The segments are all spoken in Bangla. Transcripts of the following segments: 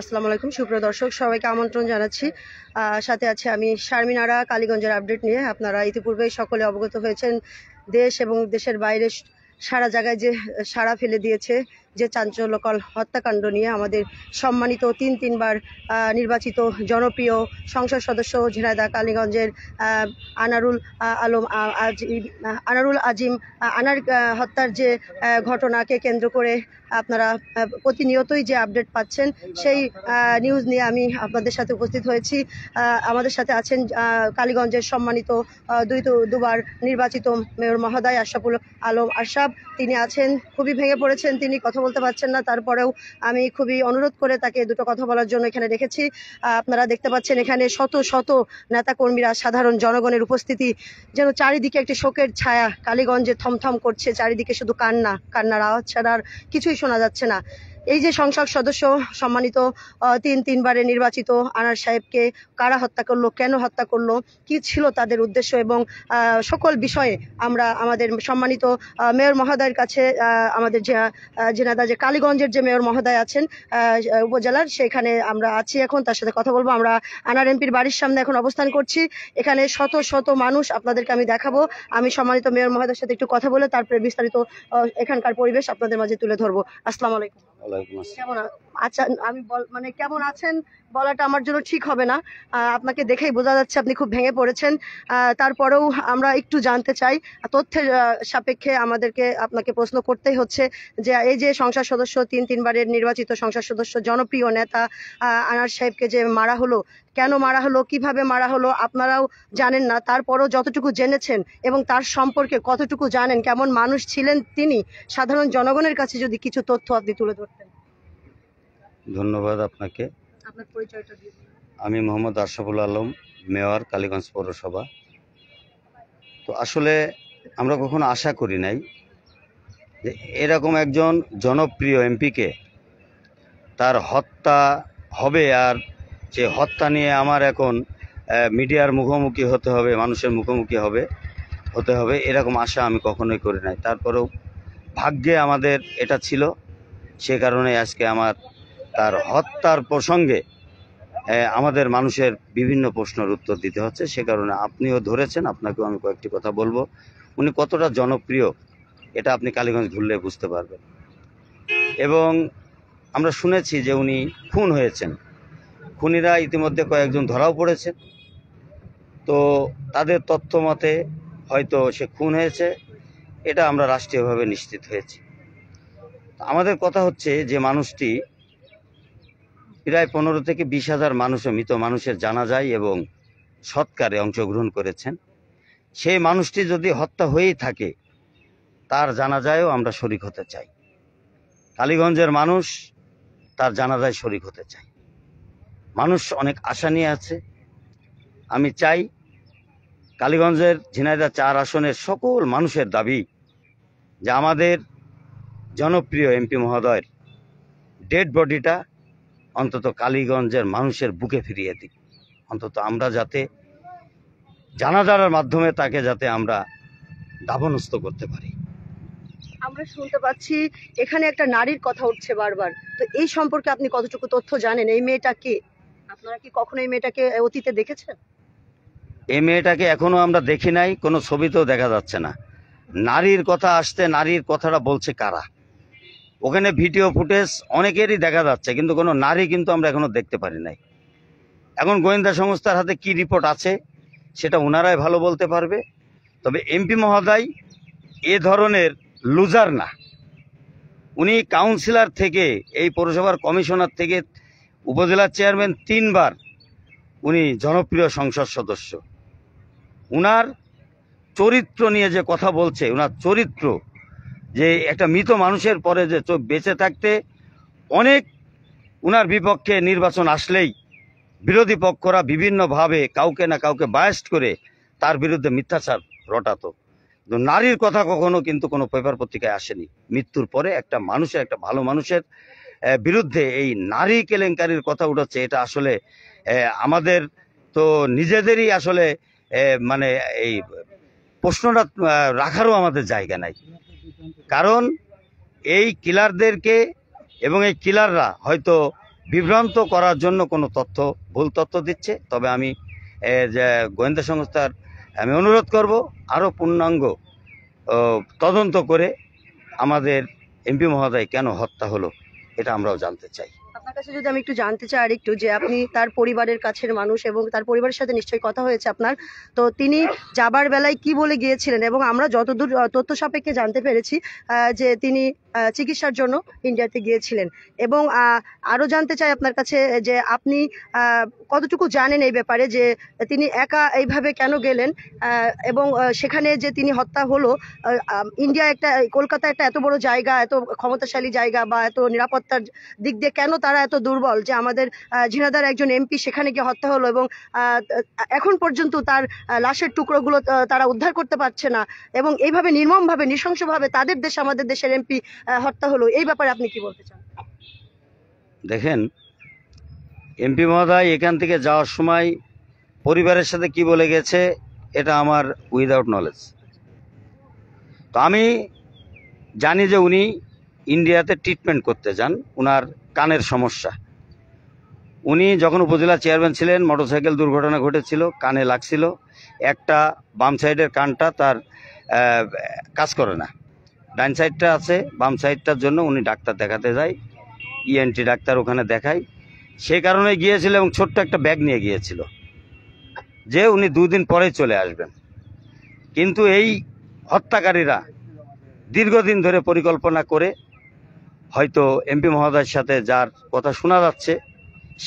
আসসালামু আলাইকুম সুপ্রিয় দর্শক সবাইকে আমন্ত্রণ জানাচ্ছি। সাথে আছে আমি শারমিন আরা কালীগঞ্জের আপডেট নিয়ে। আপনারা ইতিপূর্বেই সকলে অবগত হয়েছেন দেশ এবং দেশের বাইরে সারা জায়গায় যে সাড়া ফেলে দিয়েছে যে চাঞ্চল্যকর হত্যাকাণ্ড নিয়ে আমাদের সম্মানিত তিনবার নির্বাচিত জনপ্রিয় সংসদ সদস্য ঝিনাইদহ কালীগঞ্জের আনারুল আলম আনারুল আজিম আনার হত্যার যে ঘটনাকে কেন্দ্র করে আপনারা প্রতিনিয়তই যে আপডেট পাচ্ছেন সেই নিউজ নিয়ে আমি আপনাদের সাথে উপস্থিত হয়েছি। আমাদের সাথে আছেন কালীগঞ্জের সম্মানিত দুবার নির্বাচিত মেয়র মহোদয় আশরাফুল আলম আশরাফ। তিনি আছেন, খুবই ভেঙে পড়েছেন, তিনি কথা বলতে পারছেন না, তারপরেও আমি খুবই অনুরোধ করে তাকে দুটো কথা বলার জন্য এখানে রেখেছি। আপনারা দেখতে পাচ্ছেন এখানে শত শত নেতাকর্মীরা, সাধারণ জনগণের উপস্থিতি, যেন চারিদিকে একটি শোকের ছায়া কালীগঞ্জে থমথম করছে। চারিদিকে শুধু কান্নার আওয়াজ ছাড়া আর কিছুই শোনা যাচ্ছে না। এই যে সংসদ সদস্য সম্মানিত তিনবারে নির্বাচিত আনার সাহেবকে কারা হত্যা করলো, কেন হত্যা করলো, কি ছিল তাদের উদ্দেশ্য এবং সকল বিষয়ে আমরা আমাদের সম্মানিত মেয়র মহোদয়ের কাছে আমাদের ঝিনাইদহ যে কালীগঞ্জের যে মেয়র মহোদয় আছেন উপজেলার, সেখানে আমরা আছি, এখন তার সাথে কথা বলবো। আমরা আনার এমপির বাড়ির সামনে এখন অবস্থান করছি। এখানে শত শত মানুষ, আপনাদেরকে আমি দেখাবো। আমি সম্মানিত মেয়র মহোদয়ের সাথে একটু কথা বলে তারপরে বিস্তারিত এখানকার পরিবেশ আপনাদের মাঝে তুলে ধরবো। আসসালামু আলাইকুম। কেমন আছেন? আমি মানে কেমন আছেন বলাটা আমার জন্য ঠিক হবে না, আপনাকে দেখেই বোঝা যাচ্ছে আপনি খুব ভেঙে পড়েছেন। তারপরেও আমরা একটু জানতে চাই, তথ্যের সাপেক্ষে আমাদেরকে আপনাকে প্রশ্ন করতেই হচ্ছে যে এই যে সংসদ সদস্য তিনবারের নির্বাচিত সংসদ সদস্য জনপ্রিয় নেতা আনার সাহেবকে যে মারা হলো, কেন মারা হলো, কিভাবে মারা হলো আপনারাও জানেন না, তারপরও যতটুকু জেনেছেন এবং তার সম্পর্কে কতটুকু জানেন, কেমন মানুষ ছিলেন তিনি, সাধারণ জনগণের কাছে যদি কিছু তথ্য আপনি তুলে ধরতেন। ধন্যবাদ আপনাকে। আপনার পরিচয়টা দিন। আমি মোহাম্মদ আশরাফুল আলম, মেয়র কালীগঞ্জ পৌরসভা। তো আসলে আমরা কখনো আশা করি নাই যে এরকম একজন জনপ্রিয় এমপিকে তার হত্যা হবে, আর যে হত্যা নিয়ে আমার এখন মিডিয়ার মুখোমুখি হতে হবে, মানুষের মুখোমুখি হতে হবে, এরকম আশা আমি কখনোই করি নাই। তারপরেও ভাগ্যে আমাদের এটা ছিল, সে কারণে আজকে আমার তার হত্যার প্রসঙ্গে আমাদের মানুষের বিভিন্ন প্রশ্নের উত্তর দিতে হচ্ছে। সে কারণে আপনিও ধরেছেন, আপনাকেও আমি কয়েকটি কথা বলবো। উনি কতটা জনপ্রিয় এটা আপনি কালীগঞ্জ ঘুরলে বুঝতে পারবেন। এবং আমরা শুনেছি যে উনি খুন হয়েছেন, খুনিরা ইতিমধ্যে কয়েকজন ধরাও পড়েছেন। তো তাদের তথ্য মতে হয়তো সে খুন হয়েছে, এটা আমরা রাষ্ট্রীয়ভাবে নিশ্চিত হয়েছি। আমাদের কথা হচ্ছে যে মানুষটি প্রায় 15 থেকে 20 হাজার মৃত মানুষের জানাজায় এবং সৎকারে অংশগ্রহণ করেছেন। সেই মানুষটি যদি হত্যা হয়েই থাকে, তার জানাজায়ও আমরা শরিক হতে চাই। কালীগঞ্জের মানুষ তার জানাজায় শরিক হতে চাই। মানুষ অনেক আশা নিয়ে আছে। আমি চাই কালীগঞ্জের ঝিনাইদহ 4 আসনের সকল মানুষের দাবি যে আমাদের জনপ্রিয় এমপি মহোদয়ের ডেড বডিটা অন্তত কালীগঞ্জের মানুষের বুকে ফিরিয়ে দিই। অন্তত আমরা যাতে জানাজার মাধ্যমে তাকে যাতে আমরা দাফনস্থ করতে পারি। আমরা শুনতে পাচ্ছি এখানে একটা নারীর কথা উঠছে বারবার, তো এই সম্পর্কে আপনি কতটুকু তথ্য জানেন? এই মেয়েটা কে? আপনারা কি কখনো এই মেয়েটাকে অতীতে দেখেছেন? এই মেয়েটাকে এখনো আমরা দেখি নাই, কোনো ছবিতেও দেখা যাচ্ছে না। নারীর কথা আসতে, নারীর কথাটা বলছে কারা? ওখানে ভিডিও ফুটেজ অনেকেরই দেখা যাচ্ছে, কিন্তু কোনো নারী কিন্তু আমরা এখনো দেখতে পারি নাই। এখন গোয়েন্দা সংস্থার হাতে কি রিপোর্ট আছে সেটা ওনারাই ভালো বলতে পারবে। তবে এমপি মহোদয় এ ধরনের লুজার না। উনি কাউন্সিলর থেকে, এই পৌরসভার কমিশনার থেকে উপজেলার চেয়ারম্যান 3 বার, উনি জনপ্রিয় সংসদ সদস্য। উনার চরিত্র নিয়ে যে কথা বলছে, উনার চরিত্র যে একটা মৃত মানুষের পরে যে বেঁচে থাকতে অনেক, উনার বিপক্ষে নির্বাচন আসলেই বিরোধী পক্ষরা বিভিন্নভাবে কাউকে না কাউকে বায়াস্ট করে তার বিরুদ্ধে মিথ্যাচার রটাতো। নারীর কথা কখনো কিন্তু কোনো পেপার পত্রিকায় আসেনি। মৃত্যুর পরে একটা মানুষের, একটা ভালো মানুষের বিরুদ্ধে এই নারী কেলেঙ্কারির কথা উঠেছে, এটা আসলে আমাদের তো নিজেদেরই আসলে মানে এই প্রশ্নটা রাখারও আমাদের জায়গা নাই। কারণ এই কিলারদেরকে এবং এই কিলাররা হয়তো বিভ্রান্ত করার জন্য কোনো ভুল তথ্য দিচ্ছে। তবে আমি যে গোয়েন্দা সংস্থার আমি অনুরোধ করব আরও পূর্ণাঙ্গ তদন্ত করে আমাদের এমপি মহোদয় কেন হত্যা হলো এটা আমরাও জানতে চাই। আপনার কাছে যদি আমি একটু জানতে চাই আর একটু, যে আপনি তার পরিবারের কাছের মানুষ এবং তার পরিবারের সাথে নিশ্চয়ই কথা হয়েছে আপনার, তো তিনি যাবার বেলায় কি বলে গিয়েছিলেন? এবং আমরা যতদূর তথ্য সাপেক্ষে জানতে পেরেছি যে তিনি চিকিৎসার জন্য ইন্ডিয়াতে গিয়েছিলেন। এবং আরও জানতে চাই আপনার কাছে যে আপনি কতটুকু জানেন এই ব্যাপারে, যে তিনি একা এইভাবে কেন গেলেন, এবং সেখানে যে তিনি হত্যা হলো, ইন্ডিয়া কলকাতা একটা এত বড় জায়গা, এত ক্ষমতাশালী জায়গা, বা এত নিরাপত্তার দিক দিয়ে কেন তারা এত দুর্বল যে আমাদের ঝিনাইদহের একজন এমপি সেখানে গিয়ে হত্যা হলো, এবং এখন পর্যন্ত তার লাশের টুকরোগুলো তারা উদ্ধার করতে পারছে না, এবং এইভাবে নির্মমভাবে নৃশংসভাবে তাদের দেশে আমাদের দেশের এমপি হত্যা হলো, এই ব্যাপারে আপনি কি বলতে চান? দেখেন, এমপি মহোদয় এখান থেকে যাওয়ার সময় পরিবারের সাথে কি বলে গেছে এটা আমার উইদাউট নলেজ। তো আমি জানি যে উনি ইন্ডিয়াতে ট্রিটমেন্ট করতে যান, উনার কানের সমস্যা। উনি যখন উপজেলা চেয়ারম্যান ছিলেন মোটরসাইকেল দুর্ঘটনা ঘটেছিল, কানে লাগছিল, একটা বাম সাইডের কানটা তার কাজ করে না, ডান সাইডটা আছে, বাম সাইডটার জন্য উনি ডাক্তার দেখাতে যায়, ইএনটি ডাক্তার ওখানে দেখায়। সেই কারণে গিয়েছিল এবং ছোট্ট একটা ব্যাগ নিয়ে গিয়েছিল যে উনি 2 দিন পরে চলে আসবেন। কিন্তু এই হত্যাকারীরা দীর্ঘদিন ধরে পরিকল্পনা করে, হয়তো এমপি মহোদয়ের সাথে যার কথা শোনা যাচ্ছে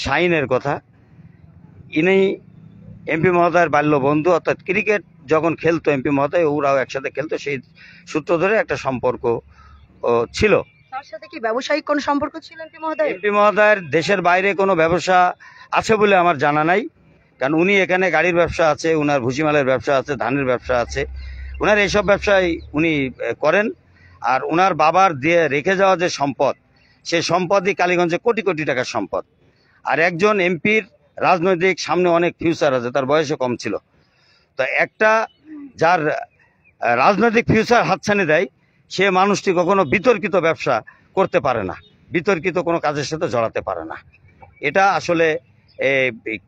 শাহিনের কথা, ইনি এমপি মহোদয়ের বাল্য বন্ধু, অর্থাৎ ক্রিকেট যখন খেলতো এমপি মহোদয় ওরাও একসাথে খেলতো, সেই সূত্র ধরে একটা সম্পর্ক ছিল। তার সাথে কি ব্যবসায়িক কোন সম্পর্ক ছিল এমপি মহোদয়? এমপি মহোদয়ের দেশের বাইরে কোনো ব্যবসা আছে বলে আমার জানা নাই, কারণ উনি এখানে গাড়ির ব্যবসা আছে, উনার ভুসিমালের ব্যবসা আছে, ধানের ব্যবসা আছে, উনার এইসব ব্যবসায় উনি করেন। আর উনার বাবার দিয়ে রেখে যাওয়া যে সম্পদ, সেই সম্পদই কালীগঞ্জে কোটি কোটি টাকার সম্পদ। আর একজন এমপির রাজনৈতিক সামনে অনেক ফিউচার আছে, তার বয়সও কম ছিল। তো একটা যার রাজনৈতিক ফিউচার হাতছানি দেয়, সে মানুষটি কখনো বিতর্কিত ব্যবসা করতে পারে না, বিতর্কিত কোনো কাজের সাথে জড়াতে পারে না। এটা আসলে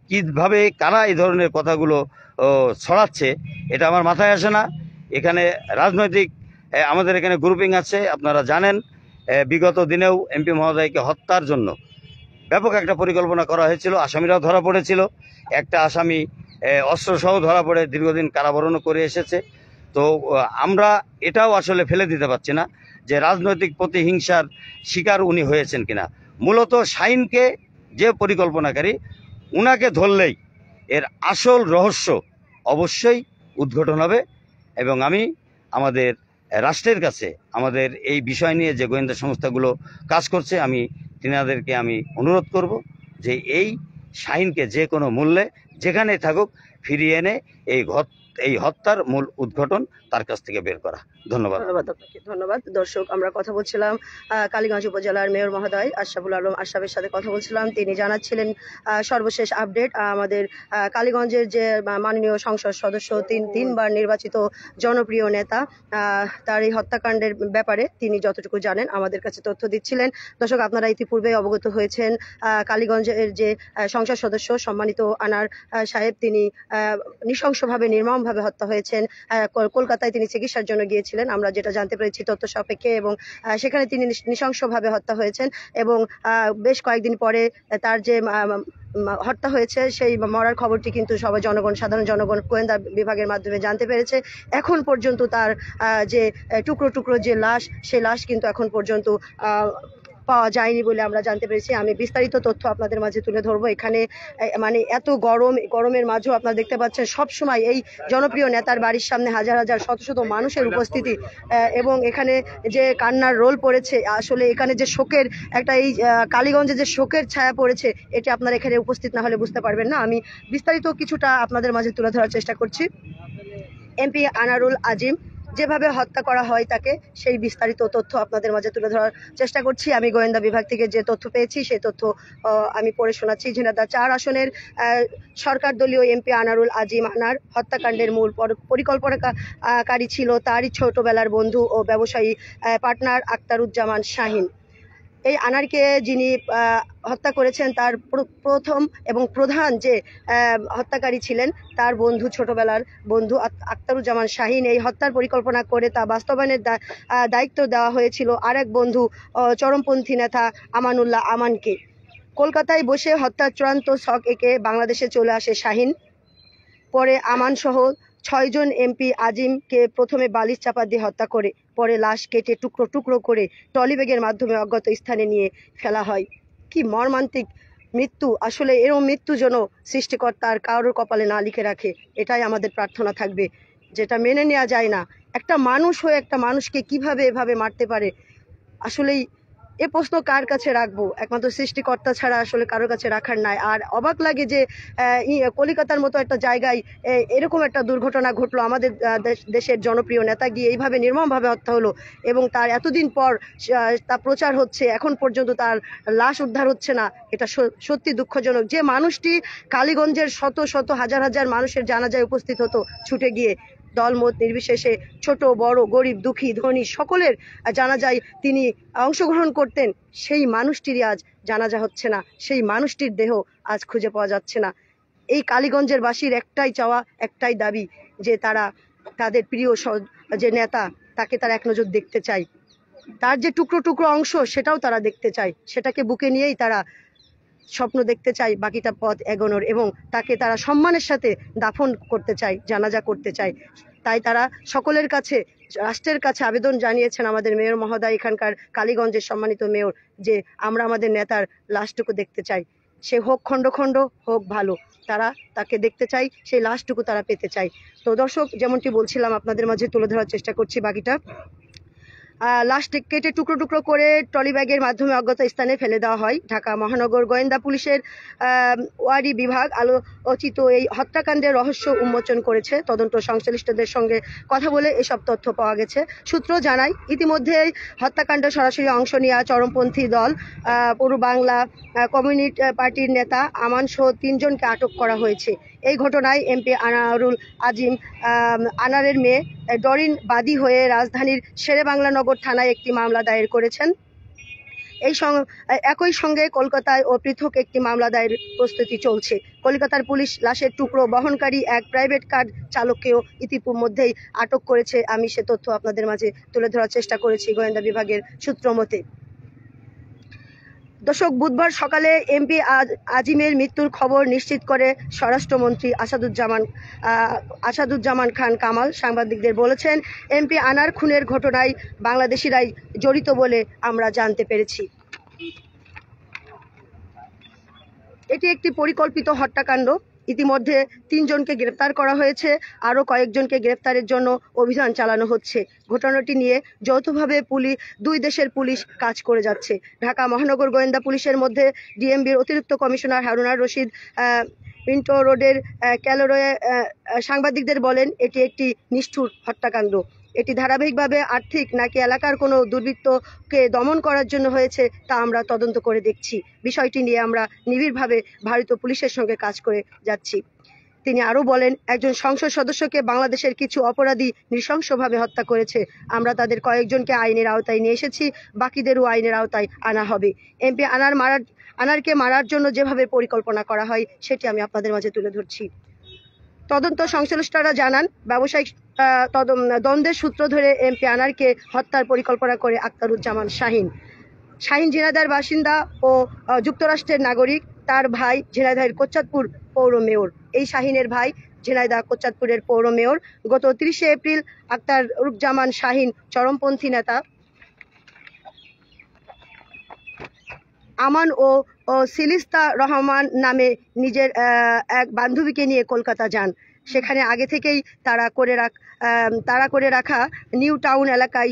কিভাবে কারা এই ধরনের কথাগুলো ছড়াচ্ছে এটা আমার মাথায় আসে না। এখানে রাজনৈতিক আমাদের এখানে গ্রুপিং আছে, আপনারা জানেন। বিগত দিনেও এমপি মহোদয়কে হত্যার জন্য ব্যাপক একটা পরিকল্পনা করা হয়েছিল, আসামিরাও ধরা পড়েছিল। একটা আসামি অস্ত্রসহ ধরা পড়ে দীর্ঘদিন কারাবরণও করে এসেছে। তো আমরা এটাও আসলে ফেলে দিতে পারছি না যে রাজনৈতিক প্রতিহিংসার শিকার উনি হয়েছেন কিনা। মূলত শাহিনকে যে পরিকল্পনাকারী, উনাকে ধরলেই এর আসল রহস্য অবশ্যই উদ্ঘাটন হবে। এবং আমি আমাদের রাষ্ট্রের কাছে আমাদের এই বিষয় নিয়ে যে গোয়েন্দা সংস্থাগুলো কাজ করছে, আমি তিনাদেরকে আমি অনুরোধ করব যে এই শাহিনকে যে কোনো মূল্যে যেখানে থাকুক ফিরিয়ে এনে এই হত্যার মূল উদ্ঘাটন তার কাছ থেকে বের করা। ধন্যবাদ। ধন্যবাদ আপনাকে। ধন্যবাদ। দর্শক, আমরা কথা বলছিলাম কালীগঞ্জ উপজেলার মেয়র মহোদয় আশরাফুল আলম আশরাফের সাথে কথা বলছিলাম। তিনি জানাচ্ছিলেন সর্বশেষ আপডেট। আমাদের কালীগঞ্জের যে মাননীয় সংসদ সদস্য, তিনবার নির্বাচিত জনপ্রিয় নেতা, তার এই হত্যাকাণ্ডের ব্যাপারে তিনি যতটুকু জানেন আমাদের কাছে তথ্য দিচ্ছিলেন। দর্শক, আপনারা ইতিপূর্বে অবগত হয়েছেন কালীগঞ্জের যে সংসদ সদস্য সম্মানিত আনার সাহেব, তিনি নৃশংসভাবে নির্মমভাবে হত্যা হয়েছেন। কলকাতায় তিনি চিকিৎসার জন্য গিয়েছিলেন, আমরা যেটা জানতে পেরেছি তথ্য সাপেক্ষে, এবং সেখানে তিনি নৃশংসভাবে হত্যা হয়েছেন। এবং বেশ কয়েকদিন পরে তার যে হত্যা হয়েছে সেই মরার খবরটি কিন্তু সবাই সাধারণ জনগণ গোয়েন্দা বিভাগের মাধ্যমে জানতে পেরেছে। এখন পর্যন্ত তার যে টুকরো টুকরো যে লাশ, সেই লাশ কিন্তু এখন পর্যন্ত পাওয়া যায়নি বলে আমরা জানতে পেরেছি। আমি বিস্তারিত তথ্য আপনাদের মাঝে তুলে ধরবো। এখানে মানে এত গরমের মাঝেও আপনারা দেখতে পাচ্ছেন সবসময় এই জনপ্রিয় নেতার বাড়ির সামনে হাজার হাজার শত শত মানুষের উপস্থিতি, এবং এখানে যে কান্নার রোল পড়েছে, আসলে এখানে যে শোকের একটা এই কালীগঞ্জে যে শোকের ছায়া পড়েছে, এটি আপনারা এখানে উপস্থিত না হলে বুঝতে পারবেন না। আমি বিস্তারিত কিছুটা আপনাদের মাঝে তুলে ধরার চেষ্টা করছি। এমপি আনারুল আজিম যেভাবে হত্যা করা হয় তাকে, সেই বিস্তারিত তথ্য আপনাদের মাঝে তুলে ধরার চেষ্টা করছি। আমি গোয়েন্দা বিভাগ থেকে যে তথ্য পেয়েছি সেই তথ্য আমি পড়ে শোনাচ্ছি। ঝিনাইদহ 4 আসনের সরকার দলীয় এমপি আনারুল আজিম আনার হত্যাকাণ্ডের মূল পরিকল্পনাকারী ছিল তারই ছোটবেলার বন্ধু ও ব্যবসায়ী পার্টনার আক্তারুজ্জামান শাহিন। এই আনারকে যিনি হত্যা করেছেন তার প্রথম এবং প্রধান যে হত্যাকারী ছিলেন তার বন্ধু, ছোটবেলার বন্ধু আখতারুজ্জামান শাহিন। এই হত্যার পরিকল্পনা করে তা বাস্তবায়নের দায়িত্ব দেওয়া হয়েছিল আরেক বন্ধু চরমপন্থী নেতা আমানুল্লাহ আমানকে। কলকাতায় বসে হত্যার চূড়ান্ত ছক এঁকে বাংলাদেশে চলে আসে শাহিন। পরে আমান সহ 6 জন এমপি আজিমকে প্রথমে বালিশ চাপা দিয়ে হত্যা করে পরে লাশ কেটে টুকরো টুকরো করে ট্রলিব্যাগের মাধ্যমে অজ্ঞাত স্থানে নিয়ে ফেলা হয়। কি মর্মান্তিক মৃত্যু! আসলে এরকম মৃত্যু যেন সৃষ্টিকর্তার কারোর কপালে না লিখে রাখে, এটাই আমাদের প্রার্থনা থাকবে। যেটা মেনে নেওয়া যায় না, একটা মানুষ হয়ে একটা মানুষকে কিভাবে এভাবে মারতে পারে। আসলেই এ প্রশ্ন কার কাছে রাখবো? একমাত্র সৃষ্টিকর্তা ছাড়া আসলে কারোর কাছে রাখার নাই। আর অবাক লাগে যে কলিকাতার মতো একটা জায়গায় এরকম একটা দুর্ঘটনা ঘটলো, আমাদের দেশের জনপ্রিয় নেতা গিয়ে এইভাবে নির্মমভাবে হত্যা হলো এবং তার এতদিন পর তা প্রচার হচ্ছে, এখন পর্যন্ত তার লাশ উদ্ধার হচ্ছে না। এটা সত্যি দুঃখজনক। যে মানুষটি কালীগঞ্জের শত শত হাজার হাজার মানুষের জানাজায় উপস্থিত হতো ছুটে গিয়ে, দলমত নির্বিশেষে, ছোট বড়, গরিব দুঃখী ধনী সকলের জানাজায় তিনি অংশগ্রহণ করতেন, সেই মানুষটিরই আজ জানাজা হচ্ছে না, সেই মানুষটির দেহ আজ খুঁজে পাওয়া যাচ্ছে না। এই কালীগঞ্জের বাসীর একটাই চাওয়া, একটাই দাবি যে তারা তাদের প্রিয় যে নেতা তাকে তারা এক নজর দেখতে চায়, তার যে টুকরো টুকরো অংশ সেটাও তারা দেখতে চায়, সেটাকে বুকে নিয়েই তারা স্বপ্ন দেখতে চাই বাকিটা পথ এগোনোর, এবং তাকে তারা সম্মানের সাথে দাফন করতে চায়, জানাজা করতে চায়। তাই তারা সকলের কাছে, রাষ্ট্রের কাছে আবেদন জানিয়েছেন আমাদের মেয়র মহোদয়, এখানকার কালীগঞ্জের সম্মানিত মেয়র, যে আমরা আমাদের নেতার লাশটুকু দেখতে চাই। সে হোক খণ্ড খণ্ড, হোক ভালো, তারা তাকে দেখতে চাই, সেই লাশটুকু তারা পেতে চাই। তো দর্শক, যেমনটি বলছিলাম আপনাদের মাঝে তুলে ধরার চেষ্টা করছি বাকিটা। লাশ কেটে টুকরো টুকরো করে ট্রলি ব্যাগের মাধ্যমে অজ্ঞাত স্থানে ফেলে দেওয়া হয়। ঢাকা মহানগর গোয়েন্দা পুলিশের ওয়ারি বিভাগ আলোচিত এই হত্যাকাণ্ডের রহস্য উন্মোচন করেছে। তদন্ত সংশ্লিষ্টদের সঙ্গে কথা বলে এসব তথ্য পাওয়া গেছে। সূত্র জানায়, ইতিমধ্যে হত্যাকাণ্ডে সরাসরি অংশ নেওয়া চরমপন্থী দল পূর্ব বাংলা কমিউনিস্ট পার্টির নেতা আমান সহ 3 জনকে আটক করা হয়েছে। এই ঘটনায় এমপি আনারুল আজিম, আনারের মেয়ে ডরিন বাদী হয়ে রাজধানীর শেরেবাংলা নগর থানায় একটি মামলা দায়ের করেছেন। একই সঙ্গে কলকাতায় ও পৃথক একটি মামলা দায়ের প্রস্তুতি চলছে। কলকাতার পুলিশ লাশের টুকরো বহনকারী এক প্রাইভেট কার চালককেও ইতিমধ্যেই আটক করেছে। আমি সে তথ্য আপনাদের মাঝে তুলে ধরার চেষ্টা করেছি গোয়েন্দা বিভাগের সূত্র মতে। দর্শক, বুধবার সকালে এমপি আজিমের মৃত্যুর খবর নিশ্চিত করে স্বরাষ্ট্রমন্ত্রী আসাদুজ্জামান খান কামাল সাংবাদিকদের বলেছেন, এমপি আনার খুনের ঘটনায় বাংলাদেশিরাই জড়িত বলে আমরা জানতে পেরেছি। এটি একটি পরিকল্পিত হত্যাকাণ্ড। ইতিমধ্যে 3 জনকে গ্রেপ্তার করা হয়েছে, আরও কয়েকজনকে গ্রেপ্তারের জন্য অভিযান চালানো হচ্ছে। ঘটনাটি নিয়ে যৌথভাবে দুই দেশের পুলিশ কাজ করে যাচ্ছে। ঢাকা মহানগর গোয়েন্দা পুলিশের মধ্যে ডিএমবির অতিরিক্ত কমিশনার হারুনার রশিদ মিন্টো রোডের ক্যালোরয়ে সাংবাদিকদের বলেন, এটি একটি নিষ্ঠুর হত্যাকাণ্ড। এটি ধারাবাহিকভাবে আর্থিক নাকি এলাকার কোনো দুর্বৃত্তকে দমন করার জন্য হয়েছে তা আমরা তদন্ত করে দেখছি। বিষয়টি নিয়ে আমরা নিবিড়ভাবে ভারতীয় পুলিশের সঙ্গে কাজ করে যাচ্ছি। তিনি আরও বলেন, একজন সংসদ সদস্যকে বাংলাদেশের কিছু অপরাধী নৃশংসভাবে হত্যা করেছে। আমরা তাদের কয়েকজনকে আইনের আওতায় নিয়ে এসেছি, বাকিদেরও আইনের আওতায় আনা হবে। এমপি আনারকে মারার জন্য যেভাবে পরিকল্পনা করা হয় সেটি আমি আপনাদের মাঝে তুলে ধরছি। তদন্ত সংশ্লিষ্টরা জানান, ব্যবসায়িক দ্বন্দ্বের সূত্র ধরে এমপি আনারকে হত্যার পরিকল্পনা করে আখতারুজ্জামান শাহিন ঝিনাইদহের বাসিন্দা ও যুক্তরাষ্ট্রের নাগরিক। তার ভাই ঝিনাইদহের কোচ্চাদপুর পৌর মেয়র। এই শাহিনের ভাই ঝিনাইদহ কোচ্চাদপুরের পৌর মেয়র। গত 30 এপ্রিল আখতারুজ্জামান শাহিন চরমপন্থী নেতা আমান ও সিলিস্তা রহমান নামে নিজের এক বান্ধবীকে নিয়ে কলকাতা যান। সেখানে আগে থেকেই তারা করে রাখা নিউ টাউন এলাকায়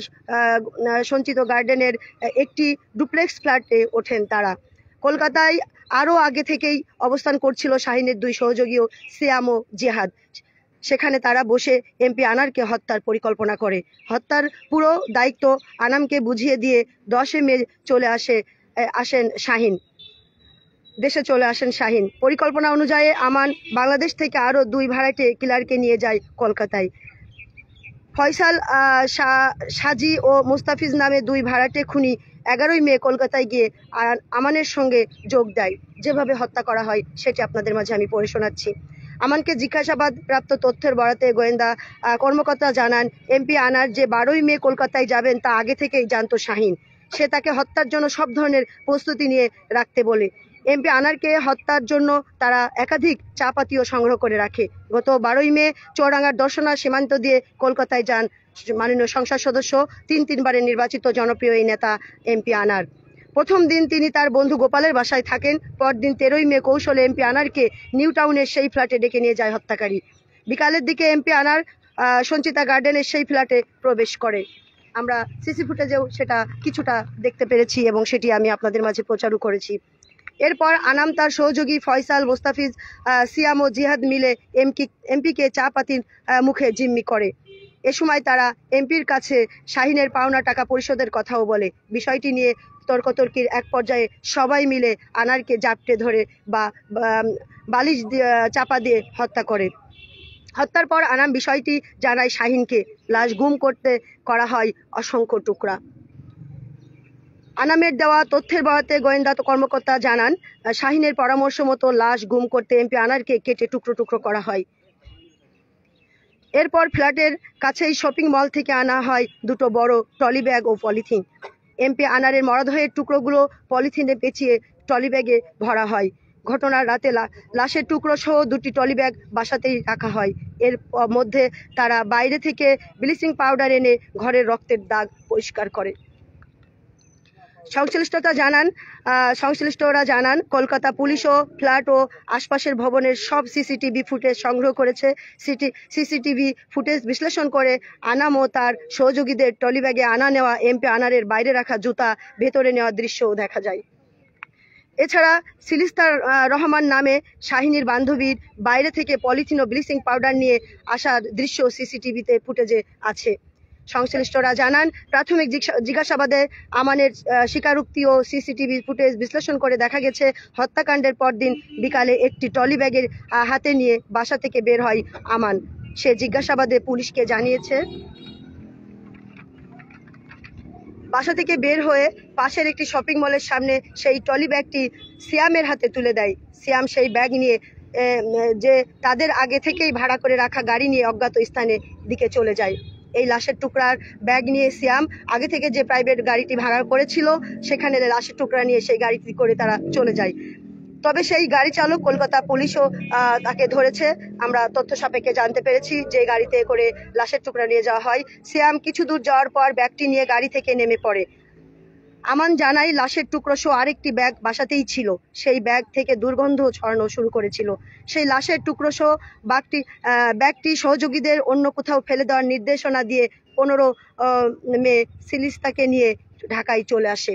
সঞ্চিত গার্ডেনের একটি ডুপ্লেক্স ফ্ল্যাটে ওঠেন তারা। কলকাতায় আরও আগে থেকেই অবস্থান করছিল শাহিনের 2 সহযোগী সিয়াম ও জিহাদ। সেখানে তারা বসে এমপি আনারকে হত্যার পরিকল্পনা করে। হত্যার পুরো দায়িত্ব আনামকে বুঝিয়ে দিয়ে 10 মে দেশে চলে আসেন শাহিন। পরিকল্পনা অনুযায়ী আমান বাংলাদেশ থেকে আরও 2 ভাড়াটে কিলারকে নিয়ে যায় কলকাতায়। ফয়সাল সাজি ও মুস্তাফিজ নামে 2 ভাড়াটে খুনি 11ই মে কলকাতায় গিয়ে আমানের সঙ্গে যোগ দেয়। যেভাবে হত্যা করা হয় সেটি আপনাদের মাঝে আমি পড়ে শোনাচ্ছি। আমানকে জিজ্ঞাসাবাদ প্রাপ্ত তথ্যের বরাতে গোয়েন্দা কর্মকর্তা জানান, এমপি আনার যে 12ই মে কলকাতায় যাবেন তা আগে থেকেই জানতো শাহিন। সে তাকে হত্যার জন্য সব ধরনের প্রস্তুতি নিয়ে রাখতে বলে। এমপি আনারকে হত্যার জন্য তারা একাধিক চাপাতিও সংগ্রহ করে রাখে। গত 12ই মে চৌরাঙ্গার দর্শনা সীমান্ত দিয়ে কলকাতায় যান মাননীয় সংসদ সদস্য, তিনবারের নির্বাচিত জনপ্রিয় এই নেতা এমপি আনার। প্রথম দিন তিনি তার বন্ধু গোপালের বাসায় থাকেন। পরদিন 13ই মে কৌশলে এমপি আনারকে নিউ টাউনের সেই ফ্ল্যাটে ডেকে নিয়ে যায় হত্যাকারী। বিকালের দিকে এমপি আনার সঞ্চিতা গার্ডেনের সেই ফ্ল্যাটে প্রবেশ করে। আমরা সিসি ফুটেজেও সেটা কিছুটা দেখতে পেরেছি এবং সেটি আমি আপনাদের মাঝে প্রচারও করেছি। এরপর আনাম তার সহযোগী ফয়সাল, মোস্তাফিজ, সিয়াম ও জিহাদ মিলে এমপিকে চা পাতির মুখে জিম্মি করে। এ সময় তারা এমপির কাছে শাহিনের পাওনা টাকা পরিশোধের কথাও বলে। বিষয়টি নিয়ে তর্কতর্কির এক পর্যায়ে সবাই মিলে আনারকে জাপটে ধরে বালিশ চাপা দিয়ে হত্যা করে। হত্যার পর আনাম বিষয়টি জানায় শাহিনকে। লাশ গুম করা হয় অসংখ্য টুকরা। আনামের দেওয়া তথ্যের বরাতে গোয়েন্দা কর্মকর্তা জানান, শাহিনের পরামর্শ মতো লাশ গুম করতে এমপি আনারকে কেটে টুকরো টুকরো করা হয়। এরপর ফ্ল্যাটের কাছেই শপিং মল থেকে আনা হয় দুটো বড় ট্রলি ব্যাগ ও পলিথিন। এমপি আনারের মরদেহের টুকরোগুলো পলিথিনে পেঁচিয়ে ট্রলি ব্যাগে ভরা হয়। ঘটনার রাতে লাশের টুকরো সহ দুটি ট্রলি ব্যাগ বাসাতেই রাখা হয়। এর মধ্যে তারা বাইরে থেকে ব্লিচিং পাউডার এনে ঘরের রক্তের দাগ পরিষ্কার করে। সংশ্লিষ্টরা জানান কলকাতা পুলিশও ফ্ল্যাট ও আশপাশের ভবনের সব সিসিটিভি ফুটেজ সংগ্রহ করেছে। সিসিটিভি ফুটেজ বিশ্লেষণ করে আনাম ও তার সহযোগীদের ট্রলি ব্যাগে আনা নেওয়া এমপি আনারের বাইরে রাখা জুতা ভেতরে নেওয়ার দৃশ্যও দেখা যায়। এছাড়া সিলিস্তার রহমান নামে শাহিনীর বান্ধবীর বাইরে থেকে পলিথিন ও ব্লিচিং পাউডার নিয়ে আসার দৃশ্য সিসিটিভিতে ফুটেজে আছে। সংশ্লিষ্টরা জানান প্রাথমিক জিজ্ঞাসাবাদে আমানের স্বীকারোক্তি ও সিসিটিভি ফুটেজ বিশ্লেষণ করে দেখা গেছে হত্যাকাণ্ডের পরদিন বিকালে একটি ট্রলি ব্যাগের হাতে নিয়ে বাসা থেকে বের হয় আমান। সে জিজ্ঞাসাবাদে পুলিশকে জানিয়েছে বাসা থেকে বের হয়ে পাশের একটি শপিং মলের সামনে সেই ট্রলি ব্যাগটি সিয়ামের হাতে তুলে দেয়। সিয়াম সেই ব্যাগ নিয়ে যে তাদের আগে থেকেই ভাড়া করে রাখা গাড়ি নিয়ে অজ্ঞাত স্থানে দিকে চলে যায়। এই লাশের টুকরার ব্যাগ নিয়ে সিয়াম আগে থেকে যে প্রাইভেট গাড়িটি ভাড়া করেছিল সেখানে লাশের টুকরা নিয়ে সেই গাড়িটি করে তারা চলে যায়। তবে সেই গাড়ি চালক কলকাতা পুলিশও তাকে ধরেছে। আমরা তথ্য সাপেক্ষে জানতে পেরেছি যে গাড়িতে করে লাশের টুকরা নিয়ে যাওয়া হয়। সিয়াম কিছু দূর যাওয়ার পর ব্যাগটি নিয়ে গাড়ি থেকে নেমে পড়ে। আমান জানাই লাশের টুকরো সহ আরেকটি ব্যাগ বাসাতেই ছিল। সেই ব্যাগ থেকে দুর্গন্ধ ছড়ানো শুরু করেছিল। সেই লাশের টুকরো সহ ব্যাগটি সহযোগীদের অন্য কোথাও ফেলে দেওয়ার নির্দেশনা দিয়ে 15 মে সিলিস্তাকে নিয়ে ঢাকায় চলে আসে।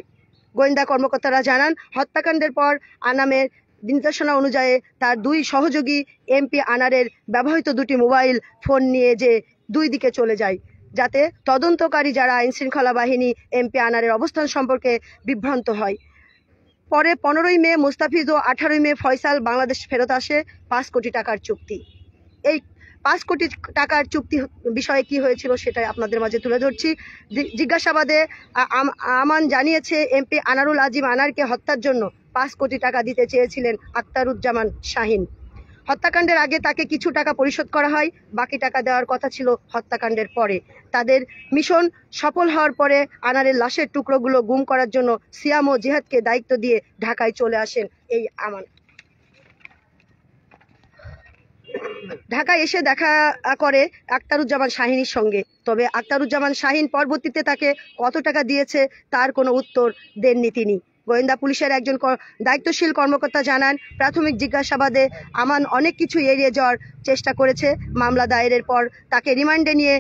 গোয়েন্দা কর্মকর্তারা জানান হত্যাকাণ্ডের পর আনামের নির্দেশনা অনুযায়ী তার দুই সহযোগী এমপি আনারের ব্যবহৃত দুটি মোবাইল ফোন নিয়ে যে দুই দিকে চলে যায়, যাতে তদন্তকারী যারা আইনশৃঙ্খলা বাহিনী এমপি আনারের অবস্থান সম্পর্কে বিভ্রান্ত হয়। পরে 15ই মে মুস্তাফিজ ও 18ই মে ফয়সাল বাংলাদেশ ফেরত আসে 5 কোটি টাকার চুক্তি। এই 5 কোটি টাকার চুক্তি বিষয়ে কি হয়েছিল সেটাই আপনাদের মাঝে তুলে ধরছি। জিজ্ঞাসাবাদে আমান জানিয়েছে এমপি আনারুল আজিম আনারকে হত্যার জন্য 5 কোটি টাকা দিতে চেয়েছিলেন আখতারুজ্জামান শাহিন। হত্যাকাণ্ডের আগে তাকে কিছু টাকা পরিশোধ করা হয়, বাকি টাকা দেওয়ার কথা ছিল হত্যাকাণ্ডের পরে। তাদের মিশন সফল হওয়ার পরে আনারের লাশের টুকরোগুলো গুম করার জন্য সিয়াম ও জিহাদকে দায়িত্ব দিয়ে ঢাকায় চলে আসেন এই আমান। ঢাকায় এসে দেখা করে আখতারুজ্জামান শাহিনের সঙ্গে। তবে আখতারুজ্জামান শাহিন পরবর্তীতে তাকে কত টাকা দিয়েছে তার কোনো উত্তর দেননি তিনি। গোয়েন্দা পুলিশের একজন দায়িত্বশীল কর্মকর্তা জানান প্রাথমিক জিজ্ঞাসাবাদে আমান অনেক কিছু এড়িয়ে যাওয়ার চেষ্টা করেছে। মামলা দায়েরের পর তাকে রিমান্ডে নিয়ে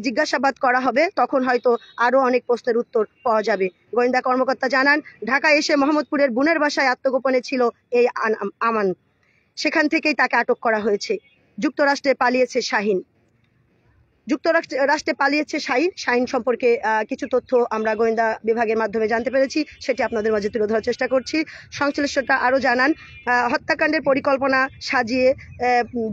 জিজ্ঞাসাবাদ করা হবে, তখন হয়তো আরও অনেক প্রশ্নের উত্তর পাওয়া যাবে। গোয়েন্দা কর্মকর্তা জানান ঢাকায় এসে মোহাম্মদপুরের বোনের বাসায় আত্মগোপনে ছিল এই আমান। সেখান থেকেই তাকে আটক করা হয়েছে। যুক্তরাষ্ট্রে পালিয়েছে শাহিন। যুক্তরাষ্ট্রে পালিয়েছে শাহিন সম্পর্কে কিছু তথ্য আমরা গোয়েন্দা বিভাগের মাধ্যমে জানতে পেরেছি, সেটি আপনাদের মাঝে তুলে ধরার চেষ্টা করছি। সংশ্লিষ্টরা আরও জানান, হত্যাকাণ্ডের পরিকল্পনা সাজিয়ে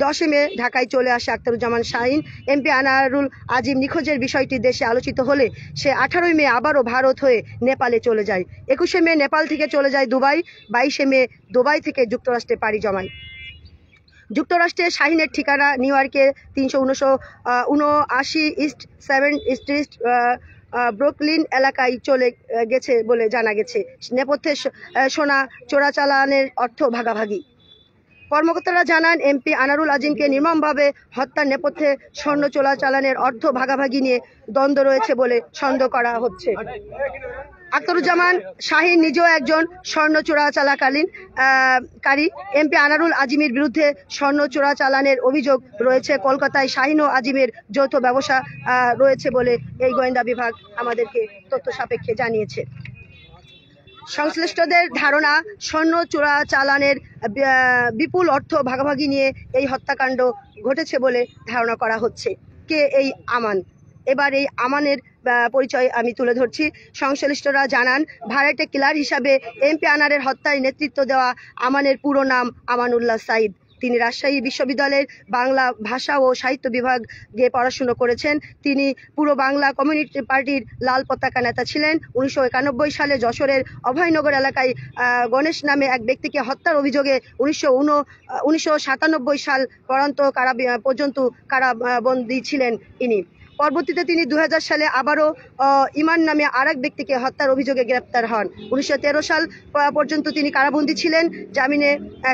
10 মে ঢাকায় চলে আসে আখতারুজ্জামান শাহিন। এমপি আনারুল আজিম নিখোঁজের বিষয়টি দেশে আলোচিত হলে সে 18 মে আবারও ভারত হয়ে নেপালে চলে যায়। 21 মে নেপাল থেকে চলে যায় দুবাই। 22 মে দুবাই থেকে যুক্তরাষ্ট্রে পাড়ি জমায়। যুক্তরাষ্ট্রে শাহিনের ঠিকানা নিউ ইয়র্কের 379 ইস্ট 7 স্ট্রিট ব্রুকলিন এলাকায় চলে গেছে বলে জানা গেছে। নেপথ্যে সোনা চোরাচালানের অর্থ ভাগাভাগি। কর্মকর্তারা জানান, এমপি আনারুল আজিমকে নির্মমভাবে হত্যার নেপথ্যে স্বর্ণ চোরাচালানের অর্থ ভাগাভাগি নিয়ে দ্বন্দ্ব রয়েছে বলে সন্দেহ করা হচ্ছে। আখতারুজ্জামান শাহিন নিজেও একজন স্বর্ণ চোরাচালাকারী। এমপি আনারুল আজিমের বিরুদ্ধে স্বর্ণ চোরাচালানের অভিযোগ রয়েছে। কলকাতায় শাহিন ও আজিমের যৌথ ব্যবসা রয়েছে বলে এই গোয়েন্দা বিভাগ আমাদেরকে তথ্য সাপেক্ষে জানিয়েছে। সংশ্লিষ্টদের ধারণা, স্বর্ণ চোরাচালানের বিপুল অর্থ ভাগাভাগি নিয়ে এই হত্যাকাণ্ড ঘটেছে বলে ধারণা করা হচ্ছে। কে এই আমান? এবার এই আমানের পরিচয় আমি তুলে ধরছি। সংশ্লিষ্টরা জানান, ভাড়াটে কিলার হিসাবে এমপি আনারের হত্যায় নেতৃত্ব দেওয়া আমানের পুরো নাম আমানুল্লাহ সাইদ। তিনি রাজশাহী বিশ্ববিদ্যালয়ের বাংলা ভাষা ও সাহিত্য বিভাগে পড়াশুনো করেছেন। তিনি পুরো বাংলা কমিউনিটি পার্টির লাল পতাকা নেতা ছিলেন। 1991 সালে যশোরের অভয়নগর এলাকায় গণেশ নামে এক ব্যক্তিকে হত্যার অভিযোগে 1997 সাল পর্যন্ত কারাবন্দী ছিলেন ইনি। পরবর্তীতে তিনি 2000 সালে আবারও ইমান নামে আরেক ব্যক্তিকে হত্যার অভিযোগে গ্রেপ্তার হন। 1913 সাল পর্যন্ত তিনি কারাবন্দী ছিলেন। জামিনে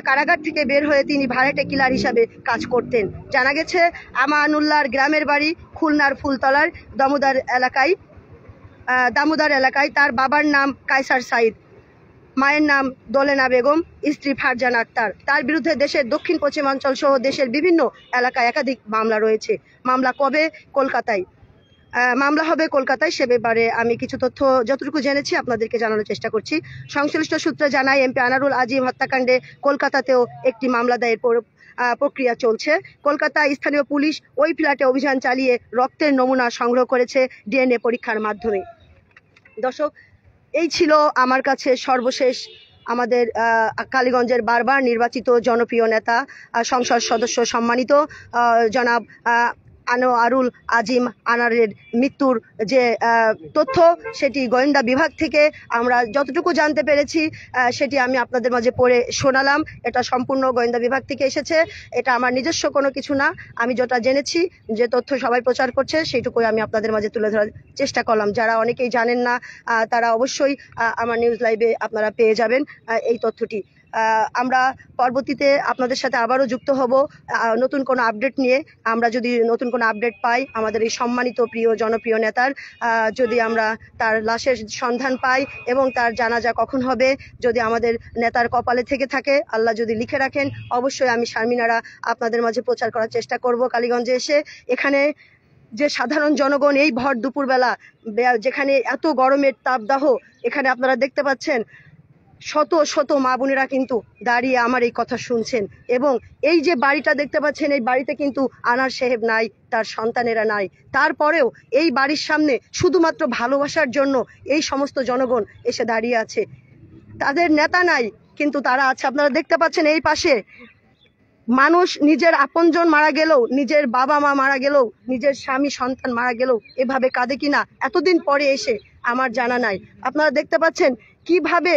কারাগার থেকে বের হয়ে তিনি ভাড়াটে কিলার হিসাবে কাজ করতেন। জানা গেছে, আমানুল্লাহর গ্রামের বাড়ি খুলনার ফুলতলার দামোদর এলাকায়। তার বাবার নাম কায়সার সাইদ, মায়ের নাম দোলেনা বেগম, স্ত্রী ফারজানা আক্তার। তার বিরুদ্ধে দেশের দক্ষিণ পশ্চিমাঞ্চল সহ দেশের বিভিন্ন এলাকায় একাধিক মামলা রয়েছে। মামলা হবে কলকাতায়, সে ব্যাপারে আমি কিছু তথ্য যতটুকু জেনেছি আপনাদেরকে জানানোর চেষ্টা করছি। সংশ্লিষ্ট সূত্রে জানায়, এমপি আনারুল আজিম হত্যাকাণ্ডে কলকাতাতেও একটি মামলা দায়ের প্রক্রিয়া চলছে। কলকাতায় স্থানীয় পুলিশ ওই ফ্ল্যাটে অভিযান চালিয়ে রক্তের নমুনা সংগ্রহ করেছে ডিএনএ পরীক্ষার মাধ্যমে। দর্শক, এই ছিল আমার কাছে সর্বশেষ আমাদের কালীগঞ্জের বারবার নির্বাচিত জনপ্রিয় নেতা, সংসদ সদস্য সম্মানিত জনাব আনোয়ারুল আজিম আনারের মৃত্যুর যে তথ্য, সেটি গোয়েন্দা বিভাগ থেকে আমরা যতটুকু জানতে পেরেছি সেটি আমি আপনাদের মাঝে পড়ে শোনালাম। এটা সম্পূর্ণ গোয়েন্দা বিভাগ থেকে এসেছে, এটা আমার নিজস্ব কোনো কিছু না। আমি যেটা জেনেছি, যে তথ্য সবাই প্রচার করছে, সেইটুকুই আমি আপনাদের মাঝে তুলে ধরার চেষ্টা করলাম। যারা অনেকেই জানেন না, তারা অবশ্যই আমার নিউজ লাইভে আপনারা পেয়ে যাবেন এই তথ্যটি। আমরা পরবর্তীতে আপনাদের সাথে আবারও যুক্ত হব নতুন কোনো আপডেট নিয়ে। আমরা যদি নতুন কোনো আপডেট পাই আমাদের এই সম্মানিত প্রিয় জনপ্রিয় নেতার, যদি আমরা তার লাশের সন্ধান পাই এবং তার জানাজা কখন হবে, যদি আমাদের নেতার কপালে থেকে থাকে, আল্লাহ যদি লিখে রাখেন, অবশ্যই আমি শারমিনারা আপনাদের মাঝে প্রচার করার চেষ্টা করব। কালীগঞ্জে এসে এখানে যে সাধারণ জনগণ এই ভর দুপুরবেলা, যেখানে এত গরমের তাপদাহ, এখানে আপনারা দেখতে পাচ্ছেন শত শত মা বোনেরা কিন্তু দাঁড়িয়ে আমার এই কথা শুনছেন। এবং এই যে বাড়িটা দেখতে পাচ্ছেন, এই বাড়িতে কিন্তু আনার সাহেব নাই, তার সন্তানেরা নাই। তারপরেও এই বাড়ির সামনে শুধুমাত্র ভালোবাসার জন্য এই সমস্ত জনগণ এসে দাঁড়িয়ে আছে। তাদের নেতা নাই, কিন্তু তারা আছে। আপনারা দেখতে পাচ্ছেন এই পাশে মানুষ নিজের আপনজন মারা গেলেও, নিজের বাবা মা মারা গেলেও, নিজের স্বামী সন্তান মারা গেলেও এভাবে কাঁদে কিনা এতদিন পরে এসে আমার জানা নাই। আপনারা দেখতে পাচ্ছেন কিভাবে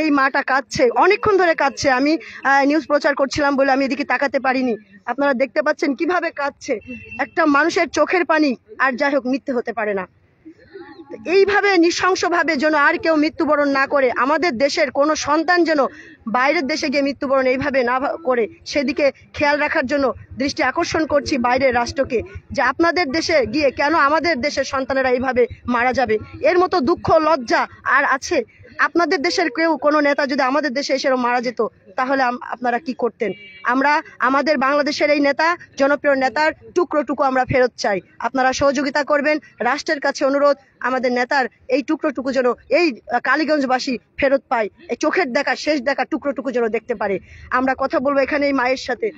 এই মাটা কাঁদছে, অনেকক্ষণ ধরে কাঁদছে। আমি নিউজ প্রচার করছিলাম বলে আমি এদিকে তাকাতে পারিনি। আপনারা দেখতে পাচ্ছেন কিভাবে কাঁদছে। একটা মানুষের চোখের পানি আর যাই হোক মিথ্যে হতে পারে না। এইভাবে নৃশংসভাবে যেন আর কেউ মৃত্যুবরণ না করে, আমাদের দেশের কোনো সন্তান যেন বাইরের দেশে গিয়ে মৃত্যুবরণ এইভাবে না করে, সেদিকে খেয়াল রাখার জন্য দৃষ্টি আকর্ষণ করছি বাইরের রাষ্ট্রকে, যে আপনাদের দেশে গিয়ে কেন আমাদের দেশের সন্তানেরা এইভাবে মারা যাবে। এর মতো দুঃখ লজ্জা আর আছে? আপনাদের দেশের কেউ কোনো নেতা যদি আমাদের দেশে এসে মারা যেত, তাহলে আপনারা কি করতেন? আমরা আমাদের বাংলাদেশের এই নেতা, জনপ্রিয় নেতার টুকরো আমরা ফেরত চাই। আপনারা সহযোগিতা করবেন। রাষ্ট্রের কাছে অনুরোধ, আমাদের নেতার এই টুকরো যেন এই কালীগঞ্জবাসী ফেরত পায়, এই চোখের দেখা, শেষ দেখা টুকরো যেন দেখতে পারে। আমরা কথা বলবো এখানে এই মায়ের সাথে।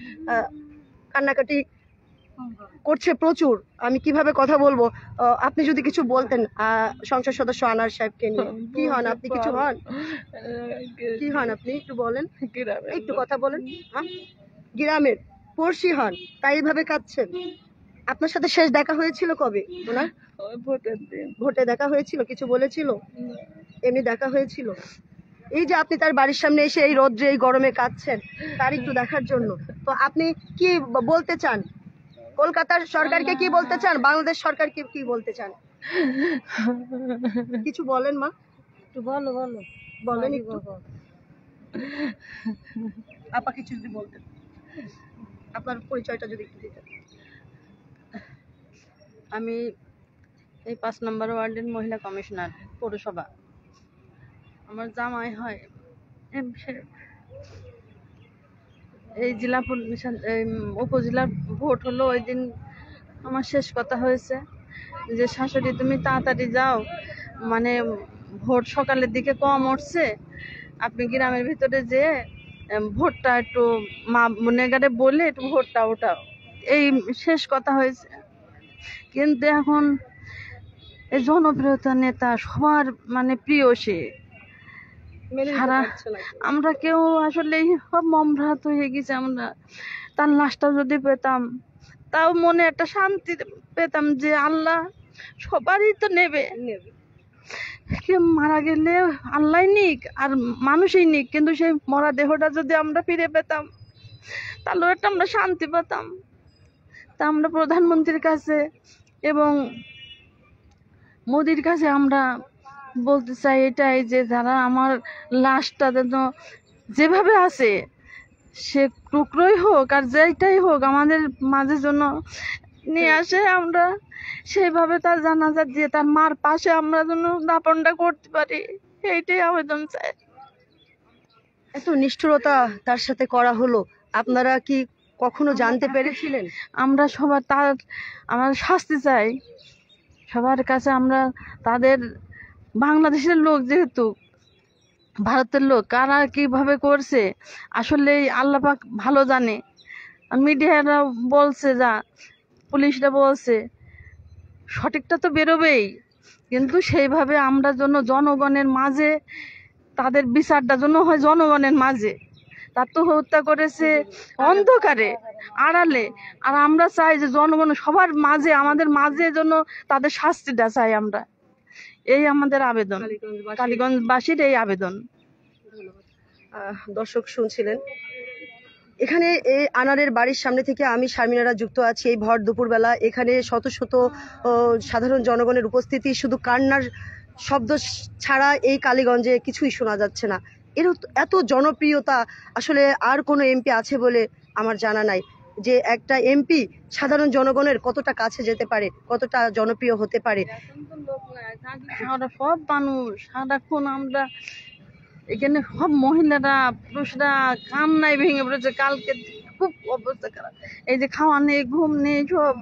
কান্নাকাটি করছে প্রচুর। আমি কিভাবে কথা বলবো? আপনি যদি কিছু বলতেন সংসদ সদস্য আনার সাহেবকে নিয়ে, কি হন আপনি? কিছু হন? কি হন আপনি একটু বলেন, একটু কথা বলেন। গ্রামের পড়শি হন, তাই এইভাবে কাঁদছেন? আপনার সাথে শেষ দেখা হয়েছিল কবে ওনার? ভোটের দিন। ভোটে দেখা হয়েছিল? কিছু বলেছিল? এমনি দেখা হয়েছিল? এই যে আপনি তার বাড়ির সামনে এসে এই রোদ্রে এই গরমে কাঁদছেন তার একটু দেখার জন্য, তো আপনি কি বলতে চান? কলকাতার সরকারকে কি বলতে চান? বাংলাদেশ সরকারকে কি বলতে চান? কিছু বলেন মা, একটু বলো বলেন একটু। আপা কিছু যদি বলতেন, আপনার পরিচয়টা যদি একটু দিতেন। আমি এই ৫ নম্বর ওয়ার্ডের মহিলা কমিশনার পৌরসভা। আমার জামাই হয় এই জেলা পরিষদ উপজেলার ভোট হলো, ওই দিন আমার শেষ কথা হয়েছে যে শাশুড়ি তুমি তাড়াতাড়ি যাও, মানে ভোট সকালের দিকে কম উঠছে, আপনি গ্রামের ভিতরে যেয়ে ভোটটা একটু নেগারে বলে একটু ভোটটা ওঠাও, এই শেষ কথা হয়েছে। কিন্তু এখন এই জনপ্রিয়তা নেতা সবার মানে প্রিয়, সে সারা আমরা কেউ আসলে সব মমরাত হয়ে গেছে। আমরা তার লাশটা যদি পেতাম তাও মনে একটা শান্তি পেতাম যে আল্লাহ সবারই তো নেবে, কে মারা গেলে আল্লাহ নিক আর মানুষই নিক, কিন্তু সেই মরা দেহটা যদি আমরা ফিরে পেতাম তাহলে একটা আমরা শান্তি পেতাম। তা আমরা প্রধানমন্ত্রীর কাছে এবং মোদির কাছে আমরা বলতে চাই এটাই যে যারা আমার লাশটা যেন যেভাবে আছে সে টুকরোই হোক আর যেটাই হোক আমাদের মাঝে জন্য নিয়ে আসে, আমরা সেইভাবে তার জানাজা দিয়ে তার মার পাশে আমরা যেন দাপনটা করতে পারি, এইটাই আবেদন চাই। এত নিষ্ঠুরতা তার সাথে করা হলো, আপনারা কি কখনো জানতে পেরেছিলেন? আমরা সবার তার আমরা শাস্তি চাই সবার কাছে। আমরা তাদের বাংলাদেশের লোক, যেহেতু ভারতের লোক, কারা কিভাবে করছে আসলে আল্লাহ পাক ভালো জানে। মিডিয়ারা বলছে, যা পুলিশরা বলছে, সঠিকটা তো বেরোবেই, কিন্তু সেইভাবে আমরা জন্য জনগণের মাঝে তাদের বিচারটা জন্য হয় জনগণের মাঝে। তার তো হত্যা করেছে অন্ধকারে আড়ালে, আর আমরা চাই যে জনগণ সবার মাঝে আমাদের মাঝে জন্য তাদের শাস্তিটা চাই আমরা। এই আমাদের আবেদন, কালীগঞ্জবাসীর এই আবেদন। দর্শক শুনছিলেন, এখানে এই আনারের বাড়ির সামনে থেকে আমি শারমিনারা যুক্ত আছি। এই ভর দুপুরবেলা এখানে শত শত সাধারণ জনগণের উপস্থিতি, শুধু কান্নার শব্দ ছাড়া এই কালীগঞ্জে কিছুই শোনা যাচ্ছে না। এর এত জনপ্রিয়তা আসলে আর কোনো এমপি আছে বলে আমার জানা নাই, যে একটা এমপি সাধারণ জনগণের কতটা কাছে যেতে পারে, কতটা জনপ্রিয় হতে পারে। আমরা সব মানুষ সারাক্ষণ আমরা এখানে সব মহিলারা পুরুষরা কান্নায় ভেঙে পড়েছে। কালকে খুব অবস্থা খারাপ, এই যে খাওয়া নেই, ঘুম নেই, সব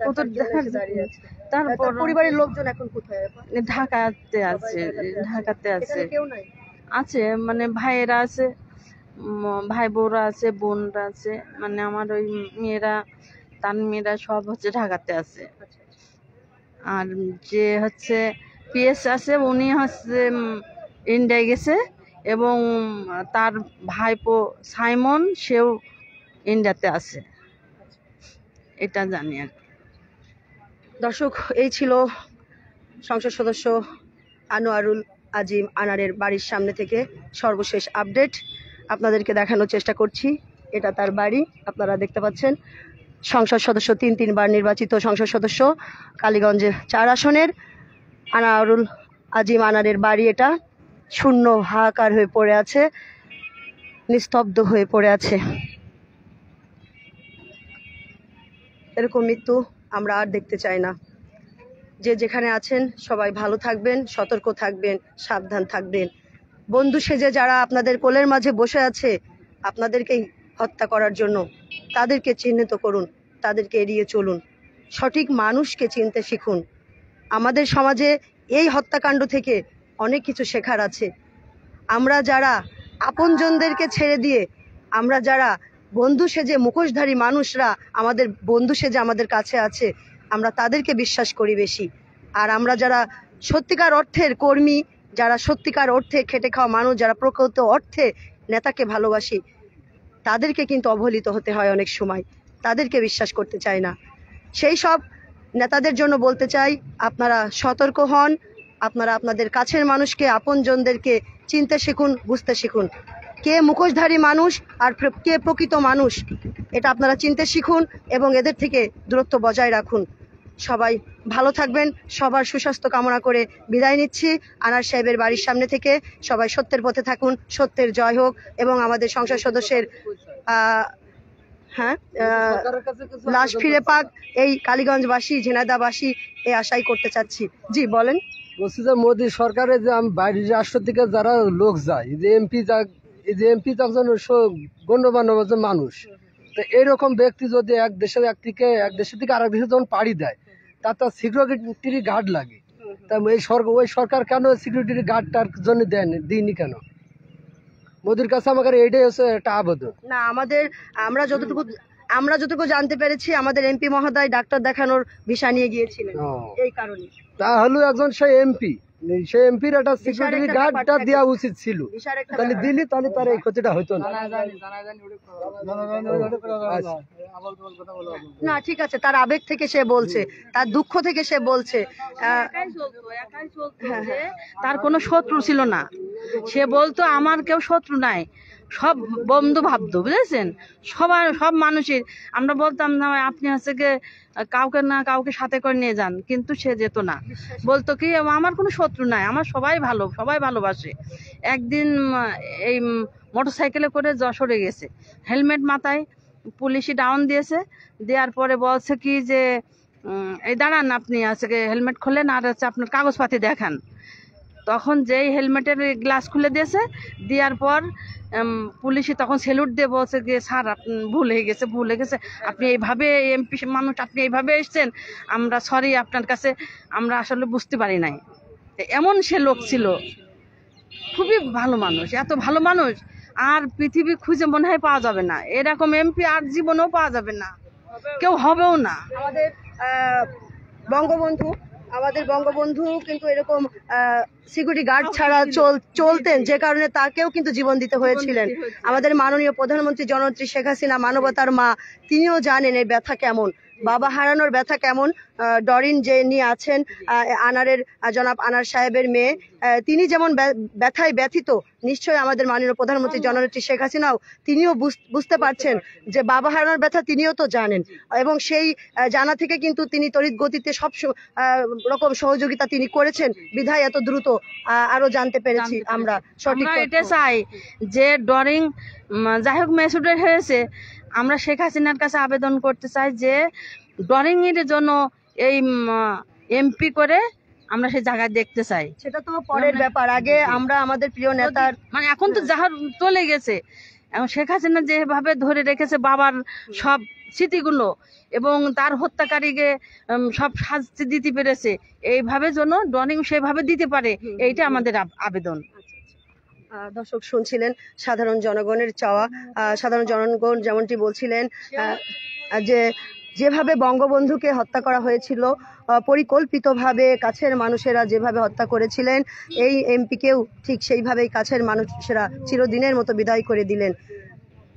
কত দেখার। তারপর পরিবারের লোকজন এখন কোথায়? ঢাকাতে আছে, ঢাকাতে আছে, আছে মানে ভাইয়েরা আছে, ভাই বউরা আছে, বোনরা আছে, মানে আমার ওই মেয়েরা, তার মেয়েরা সব হচ্ছে ঢাকাতে আছে। আর যে হচ্ছে পিএস আছে উনি হচ্ছে ইন্ডিয়ায় গেছে, এবং তার ভাইপো সাইমন সেও ইন্ডিয়াতে আছে, এটা জানি আর কি। দর্শক, এই ছিল সংসদ সদস্য আনোয়ারুল আজিম আনারের বাড়ির সামনে থেকে সর্বশেষ আপডেট আপনাদেরকে দেখানোর চেষ্টা করছি। এটা তার বাড়ি, আপনারা দেখতে পাচ্ছেন। সংসদ সদস্য তিনবার নির্বাচিত সংসদ সদস্য, কালীগঞ্জে 4 আসনের আনোয়ারুল আজিম আনারের বাড়ি। এটা শূন্য, হাহাকার হয়ে পড়ে আছে, নিস্তব্ধ হয়ে পড়ে আছে। এরকম মৃত্যু আমরা আর দেখতে চাই না। যে যেখানে আছেন সবাই ভালো থাকবেন, সতর্ক থাকবেন, সাবধান থাকবেন। বন্ধু সেজে যারা আপনাদের কোলের মাঝে বসে আছে আপনাদেরকেই হত্যা করার জন্য, তাদেরকে চিহ্নিত করুন, তাদেরকে এড়িয়ে চলুন, সঠিক মানুষকে চিনতে শিখুন। আমাদের সমাজে এই হত্যাকাণ্ড থেকে অনেক কিছু শেখার আছে। আমরা যারা আপনজনদেরকে ছেড়ে দিয়ে, আমরা যারা বন্ধু সেজে মুখোশধারী মানুষরা আমাদের বন্ধু সেজে আমাদের কাছে আছে, আমরা তাদেরকে বিশ্বাস করি বেশি। আর আমরা যারা সত্যিকার অর্থের কর্মী, যারা সত্যিকার অর্থে খেটে খাওয়া মানুষ, যারা প্রকৃত অর্থে নেতাকে ভালোবাসি, তাদেরকে কিন্তু অবহেলিত হতে হয় অনেক সময়, তাদেরকে বিশ্বাস করতে চাই না। সেই সব নেতাদের জন্য বলতে চাই, আপনারা সতর্ক হন, আপনারা আপনাদের কাছের মানুষকে, আপনজনদেরকে চিনতে শিখুন, বুঝতে শিখুন, কে মুখোশধারী মানুষ আর কে প্রকৃত মানুষ, এটা আপনারা চিনতে শিখুন এবং এদের থেকে দূরত্ব বজায় রাখুন। সবাই ভালো থাকবেন, সবার সুস্বাস্থ্য কামনা করে বিদায় নিচ্ছি আনার সাহেবের বাড়ির সামনে থেকে। সবাই সত্যের পথে থাকুন, সত্যের জয় হোক এবং আমাদের সংসদ সদস্যের লাশ ফিরে পাক, এই কালীগঞ্জবাসী, ঝিনাইদহবাসী এই আশাই করতে চাচ্ছি। জি বলেন। বলছি যে মোদী সরকারের যে বাইরের রাষ্ট্র থেকে যারা লোক যায়, এই যে এমপি একজন গণ্যমান্য মানুষ, তো এইরকম ব্যক্তি যদি এক দেশের থেকে আরেক দেশে যখন পাড়ি দেয়, তার সিকিউরিটি গার্ড লাগে। তা ওই সরকার কেন সিকিউরিটি গার্ডটার জন্য দিইনি কেন? মোদির কাছে আমাদের এইটাই হচ্ছে একটা আবেদন। না, আমরা যতটুকু জানতে পেরেছি, আমাদের এমপি মহোদয় ডাক্তার দেখানোর বিষয় নিয়ে গিয়েছিলেন, এই কারণে। তাহলে একজন সেই এমপির একটা সিকিউরিটি গার্ডটা দেওয়া উচিত ছিল, তাহলে দিলি তাহলে তার এই ক্ষতিটা হইতো না। না ঠিক আছে, তার আবেগ থেকে সে বলছে, তার দুঃখ থেকে সে বলছে। তার কোনো শত্রু ছিল না, সে বলতো আমার কেউ শত্রু নাই, সব বন্ধু ভাবতো, বুঝেছেন? সব মানুষের। আমরা বলতাম না আপনি হচ্ছে গিয়ে কাউকে না কাউকে সাথে করে নিয়ে যান, কিন্তু সে যেত না, বলতো কি আমার কোনো শত্রু নাই, আমার সবাই ভালো, সবাই ভালোবাসে। একদিন এই মোটরসাইকেলে করে যশোরে গেছে, হেলমেট মাথায়, পুলিশই ডাউন দিয়েছে, দেওয়ার পরে বলছে কি যে এই দাঁড়ান, আপনি আজকে হেলমেট খোলেন আর হচ্ছে আপনার কাগজপাতি দেখান। তখন যেই হেলমেটের গ্লাস খুলে দিয়েছে, দেওয়ার পর পুলিশই তখন স্যালুট দিয়ে বলছে যে স্যার ভুল হয়ে গেছে, আপনি এইভাবে এমপি মানুষ, আপনি এইভাবে এসছেন, আমরা সরি আপনার কাছে, আমরা আসলে বুঝতে পারি নাই। এমন সে লোক ছিল, খুবই ভালো মানুষ, এত ভালো মানুষ আর পৃথিবী খুঁজে মনে হয় পাওয়া যাবে না, এরকম এমপি আর জীবনেও পাওয়া যাবে না, কেউ হবেও না। আমাদের বঙ্গবন্ধু কিন্তু এরকম সিকিউরিটি গার্ড ছাড়া চলতেন, যে কারণে তাকেও কিন্তু জীবন দিতে হয়েছিলেন। আমাদের মাননীয় প্রধানমন্ত্রী জননেত্রী শেখ হাসিনা, মানবতার মা, তিনিও জানেন এই ব্যথা কেমন, বাবা হারানোর ব্যথা কেমন। ডরিন যে নিয়ে আছেন, জনাব আনার সাহেবের মেয়ে, তিনি যেমন ব্যথায় ব্যথিত, নিশ্চয়ই আমাদের মাননীয় প্রধানমন্ত্রী জননেত্রী শেখ হাসিনাও তিনিও বুঝতে পারছেন যে বাবা হারানোর ব্যথা তিনিও তো জানেন, এবং সেই জানা থেকে কিন্তু তিনি তড়িৎ গতিতে সব রকম সহযোগিতা তিনি করেছেন, বিধায় এত দ্রুত আরো জানতে পেরেছি আমরা সঠিক। এটা চাই যে ডরিং যাই হোক মেসুডের হয়েছে, আমরা শেখ হাসিনার কাছে আবেদন করতে চাই যে ডরিং এর জন্য এই এমপি করে আমরা সেই জায়গায় দেখতে চাই। সেটা তো পরের ব্যাপার, আগে আমরা আমাদের প্রিয় নেতার মানে এখন তো যাহার চলে গেছে, এখন শেখ হাসিনা যেভাবে ধরে রেখেছে বাবার সব স্মৃতিগুলো এবং তার হত্যাকারীকে সব শাস্তি দিতে পেরেছে, এইভাবে যেন ডরিং সেভাবে দিতে পারে, এইটা আমাদের আবেদন। দর্শক শুনছিলেন সাধারণ জনগণের চাওয়া। সাধারণ জনগণ যেমনটি বলছিলেন যে যেভাবে বঙ্গবন্ধুকে হত্যা করা হয়েছিল, পরিকল্পিতভাবে কাছের মানুষেরা যেভাবে হত্যা করেছিলেন, এই এমপিকেও ঠিক সেইভাবেই কাছের মানুষেরা চিরদিনের মতো বিদায় করে দিলেন।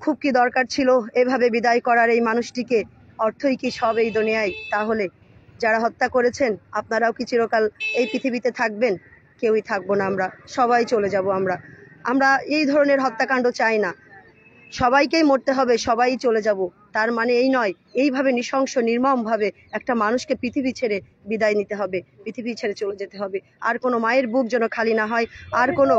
খুব কি দরকার ছিল এভাবে বিদায় করার এই মানুষটিকে? অর্থই কি সব এই দুনিয়ায়? তাহলে যারা হত্যা করেছেন, আপনারাও কি চিরকাল এই পৃথিবীতে থাকবেন? কেউই থাকবো না, আমরা সবাই চলে যাব। আমরা এই ধরনের হত্যাকাণ্ড চাই না, সবাইকেই মরতে হবে, সবাই চলে যাব, তার মানে এই নয় এইভাবে নৃশংস নির্মমভাবে একটা মানুষকে পৃথিবী ছেড়ে বিদায় নিতে হবে, পৃথিবী ছেড়ে চলে যেতে হবে। আর কোনো মায়ের বুক যেন খালি না হয়, আর কোনো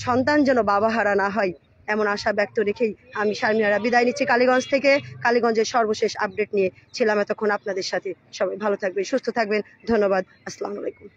সন্তান যেন বাবা হারা না হয়, এমন আশা ব্যক্ত রেখেই আমি শারমিনারা বিদায় নিচ্ছি কালীগঞ্জ থেকে। কালীগঞ্জের সর্বশেষ আপডেট নিয়ে ছিলাম এতক্ষণ আপনাদের সাথে। সবাই ভালো থাকবেন, সুস্থ থাকবেন, ধন্যবাদ, আসসালামু আলাইকুম।